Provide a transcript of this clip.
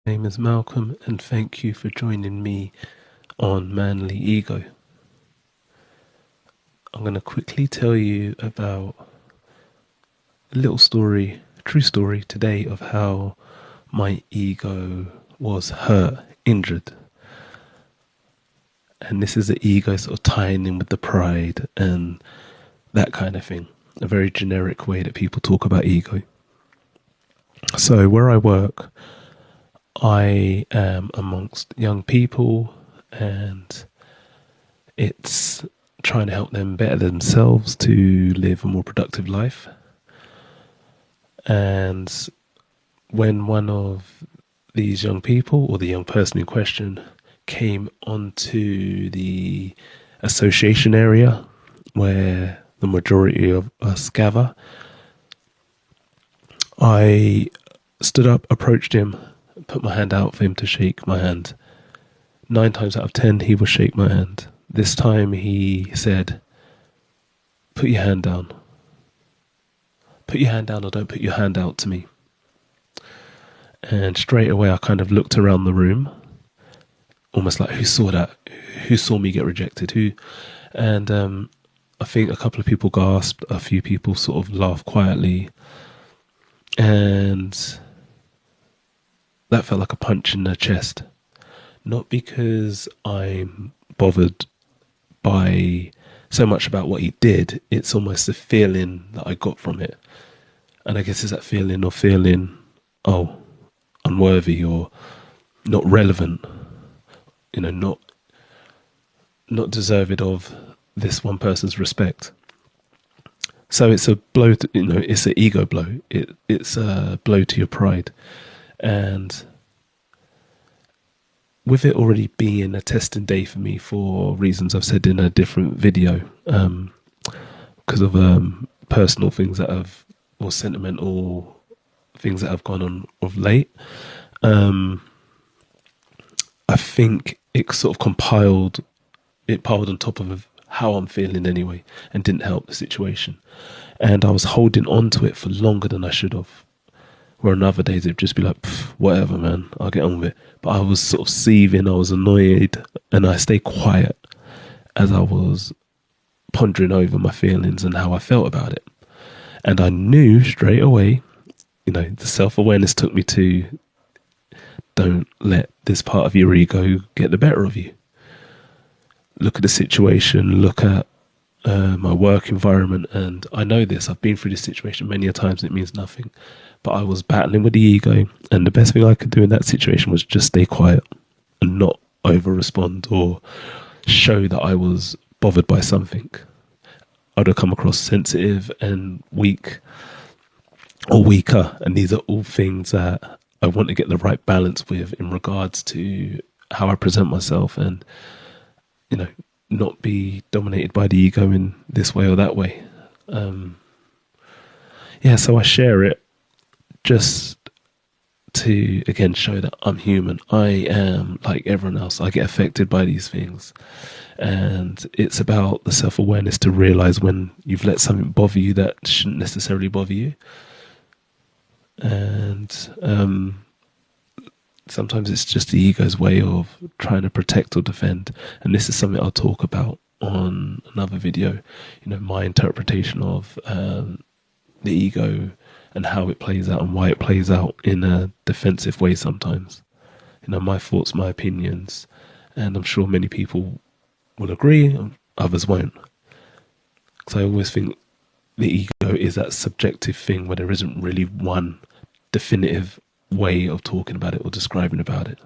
My name is Malcolm, and thank you for joining me on Manly Ego. I'm going to quickly tell you about a little story, a true story today of how my ego was hurt, injured. And this is the ego sort of tying in with the pride and that kind of thing. A very generic way that people talk about ego. So where I work, I am amongst young people, and it's trying to help them better themselves to live a more productive life. And when one of these young people, or the young person in question, came onto the association area where the majority of us gather, I stood up, approached him, put my hand out for him to shake my hand. 9 times out of 10, he will shake my hand. This time he said, "Put your hand down. Put your hand down, or don't put your hand out to me." And straight away I kind of looked around the room, almost like, who saw that? Who saw me get rejected? Who? And I think a couple of people gasped, a few people sort of laughed quietly, and that felt like a punch in the chest. Not because I'm bothered by so much about what he did, it's almost the feeling that I got from it. And I guess it's that feeling of feeling, oh, unworthy or not relevant, not deserved of this one person's respect. So it's a blow to, it's an ego blow. It's a blow to your pride. And with it already being a testing day for me for reasons I've said in a different video, because of personal things that have, or sentimental things that have gone on of late, I think it sort of piled on top of how I'm feeling anyway, and didn't help the situation. And I was holding on to it for longer than I should have. Where on other days it'd just be like, whatever, man, I'll get on with it. But I was sort of seething, I was annoyed, and I stayed quiet as I was pondering over my feelings and how I felt about it. And I knew straight away, the self-awareness took me to, don't let this part of your ego get the better of you. Look at the situation, look at my work environment, and I know this, I've been through this situation many a times, and it means nothing. But I was battling with the ego, and the best thing I could do in that situation was just stay quiet and not over-respond or show that I was bothered by something. I'd have come across sensitive and weak or weaker, and these are all things that I want to get the right balance with in regards to how I present myself, and not be dominated by the ego in this way or that way. So I share it just to, again, show that I'm human. I am like everyone else. I get affected by these things. And it's about the self-awareness to realize when you've let something bother you that shouldn't necessarily bother you. And sometimes it's just the ego's way of trying to protect or defend. And this is something I'll talk about on another video, my interpretation of the ego and how it plays out and why it plays out in a defensive way sometimes. My thoughts, my opinions, and I'm sure many people will agree, and others won't. Because I always think the ego is that subjective thing where there isn't really one definitive way of talking about it or describing about it.